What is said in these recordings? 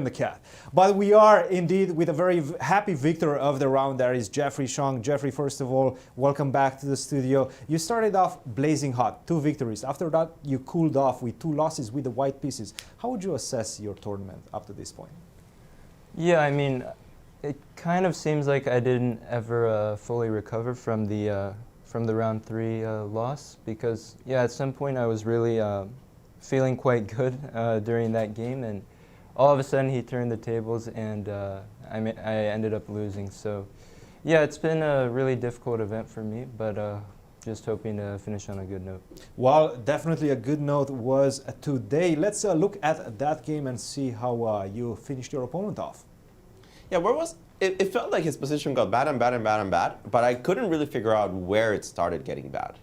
the cat. But we are indeed with a very happy victor of the round. There is Jeffery Xiong. Jeffery, first of all, welcome back to the studio. You started off blazing hot, 2 victories. After that, you cooled off with 2 losses with the white pieces. How would you assess your tournament up to this point? Yeah, I mean, it kind of seems like I didn't ever fully recover from the round 3 loss because, yeah, at some point I was really feeling quite good during that game, and all of a sudden he turned the tables and I ended up losing. So yeah, it's been a really difficult event for me, but just hoping to finish on a good note. Well, definitely a good note was today. Let's look at that game and see how you finished your opponent off. Yeah, where was it felt like his position got bad and bad and bad and bad, but I couldn't really figure out where it started getting bad.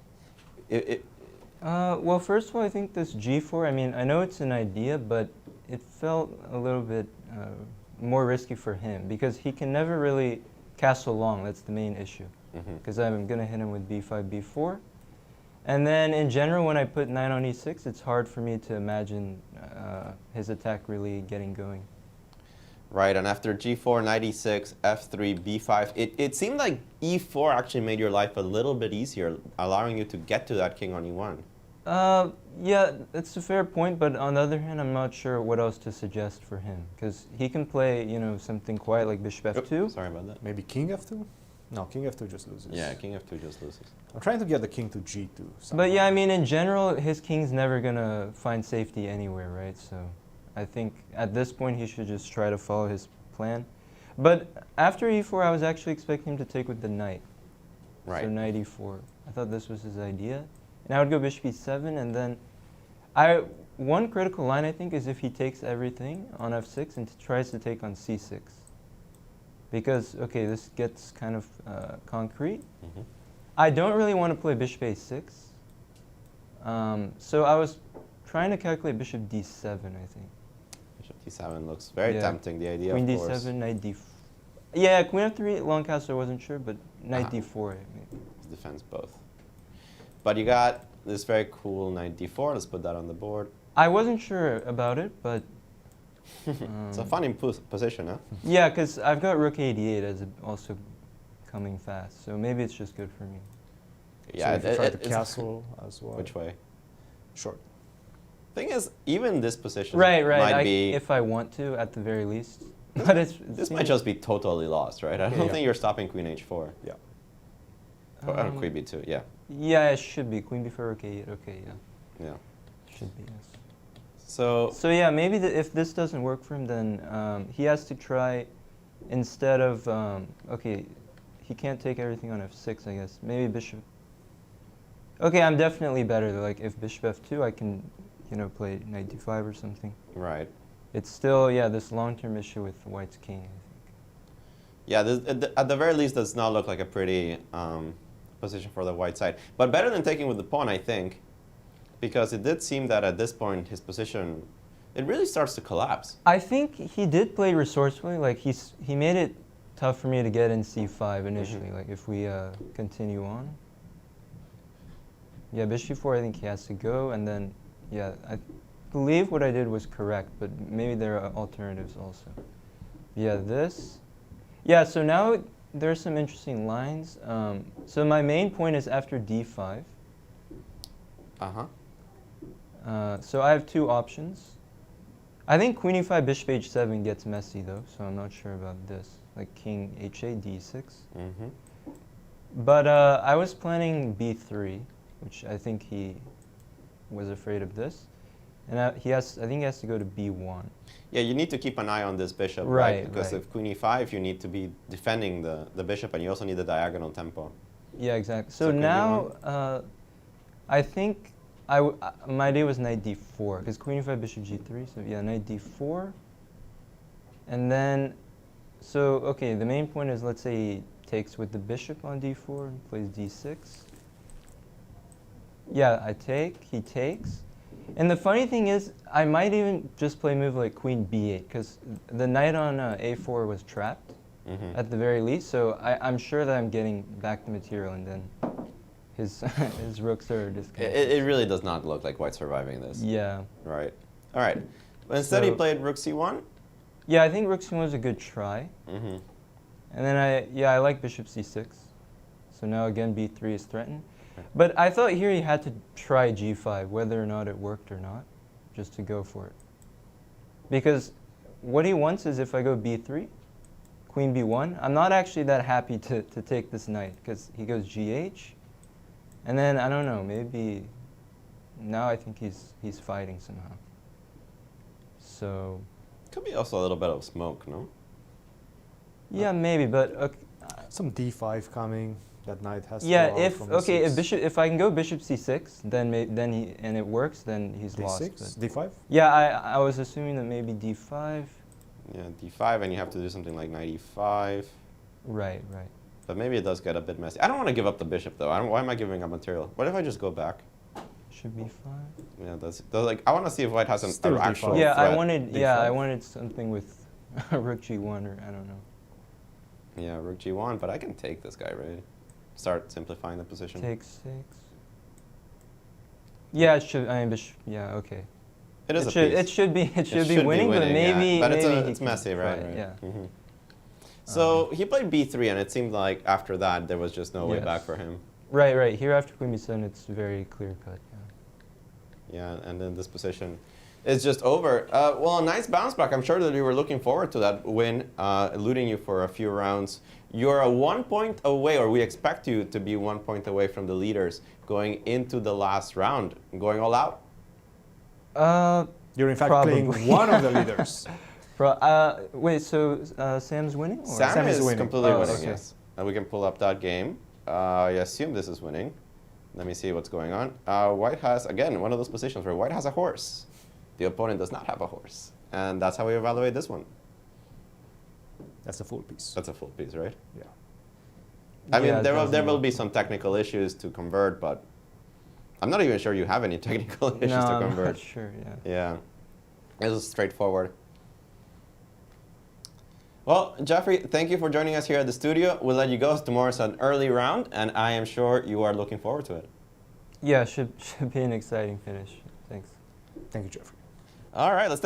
Well, first of all, I think this G4, I mean, I know it's an idea, but it felt a little bit more risky for him because he can never really castle long. That's the main issue. Because I'm going to hit him with B5, B4. And then in general, when I put 9 on E6, it's hard for me to imagine his attack really getting going. Right, and after G4, knight E6, F3, B5, it seemed like E4 actually made your life a little bit easier, allowing you to get to that king on E1. Yeah, that's a fair point, but on the other hand, I'm not sure what else to suggest for him, because he can play, you know, something quiet like bishop F2. Sorry about that. Maybe king F2? No, king F2 just loses. Yeah, king F2 just loses. I'm trying to get the king to G2. somehow. But yeah, I mean, in general, his king's never going to find safety anywhere, right? So I think at this point, he should just try to follow his plan. But after E4, I was actually expecting him to take with the knight. Right. So knight E4. I thought this was his idea. And I would go bishop E7, and then one critical line, I think, is if he takes everything on F6 and tries to take on C6. Because, okay, this gets kind of concrete. I don't really want to play bishop A6. So I was trying to calculate bishop D7, I think. Bishop D7 looks very tempting, the idea, Queen of course. D7, knight D4. Yeah, queen F3, long castle, I wasn't sure, but knight D4. I mean. Defends both. But you got this very cool knight D4. Let's put that on the board. I wasn't sure about it, but... It's a funny position, huh? Yeah, because I've got rook A8 as also coming fast, so maybe it's just good for me. Yeah, so if you try to castle as well. Which way? Short. Thing is, even this position Right, might be... if I want to, at the very least. But this might just be totally lost, right? I don't think you're stopping queen H4. Yeah. Or queen B2, yeah. Yeah, it should be. Queen B4, rook A8, okay, yeah. Yeah. Should be, yes. So yeah, maybe if this doesn't work for him, then he has to try, instead of, okay, he can't take everything on F6, I guess. Maybe bishop. Okay, I'm definitely better. Like, if bishop F2, I can, you know, play knight D5 or something. right. It's still, yeah, this long-term issue with white's king, I think. Yeah, at the very least, does not look like a pretty position for the white side. But better than taking with the pawn, I think, because it did seem that at this point, his position, it really starts to collapse. I think he did play resourcefully. Like, he made it tough for me to get in C5 initially, like, if we continue on. Yeah, bishop E4, I think he has to go, and then, yeah, I believe what I did was correct, but maybe there are alternatives also. Yeah, this. Yeah, so now there are some interesting lines. So my main point is after D5. So I have 2 options. I think queen E5, bishop H7 gets messy though, so I'm not sure about this. Like king H8, D6. But I was planning B3, which I think he was afraid of this. And I think he has to go to B1. Yeah, you need to keep an eye on this bishop, right? Because if queen E5, you need to be defending the bishop, and you also need the diagonal tempo. Yeah, exactly. So now, I think my idea was knight D4, because queen E5, bishop G3, so yeah, knight D4. And then, so, okay, the main point is, let's say he takes with the bishop on D4, and plays D6. Yeah, I take, he takes. And the funny thing is, I might even just play a move like queen B8, because the knight on A4 was trapped, at the very least, so I'm sure that I'm getting back the material, and then his rooks are disconnected. It really does not look like white surviving this. Yeah. Right. All right. But instead he played rook C1. Yeah, I think rook c1 was a good try. Mm-hmm. And then I like bishop c6. So now again b3 is threatened. But I thought here he had to try g5, whether or not it worked or not, just to go for it. Because what he wants is if I go b3, queen b1, I'm not actually that happy to take this knight, because he goes gh. And then, I don't know, maybe now I think he's fighting somehow. So... Could be also a little bit of smoke, no? Yeah, maybe, but... Okay, Some d5 coming. That knight has to yeah, go out if from okay, e6. if I can go bishop c6, then and it works, then he's d6, lost. But d5. yeah, I was assuming that maybe d5. Yeah, d5, and you have to do something like knight e5. Right, right. But maybe it does get a bit messy. I don't want to give up the bishop, though. Why am I giving up material? What if I just go back? Should b5. Yeah, that's like I want to see if white has an Still actual d5. Yeah, threat. I wanted something with rook g1 or I don't know. Yeah, rook g1, but I can take this guy, right? Start simplifying the position. Take 6. Yeah, it should. I mean, bishop. Yeah, okay. It is a should, piece. It should be. It should be winning, but maybe. Yeah. But maybe it's messy, right? Right. Yeah. Mm-hmm. So he played b3, and it seemed like after that there was just no way Yes. back for him. Right, right. Here after queen b7, it's very clear cut. Yeah. Yeah, and then this position is just over. Well, a nice bounce back. I'm sure that you were looking forward to that win, eluding you for a few rounds. You're a 1 point away, or we expect you to be 1 point away from the leaders going into the last round. Going all out? You're in fact Probably. playing one of the leaders. Wait, so Sam's winning? Or? Sam is winning. completely Oh, winning, okay. yes. And we can pull up that game. I assume this is winning. Let me see what's going on. White has, again, one of those positions where white has a horse. The opponent does not have a horse. And that's how we evaluate this one. That's a full piece. That's a full piece, right? Yeah. I mean, Yeah, there will definitely. be some technical issues to convert, but I'm not even sure you have any technical issues No, to I'm convert. not sure. Yeah. Yeah, it was straightforward. Well, Jeffrey, thank you for joining us here at the studio. We'll let you go. Tomorrow's an early round, and I am sure you are looking forward to it. Yeah, should be an exciting finish. Thanks. Thank you, Jeffrey. All right, let's take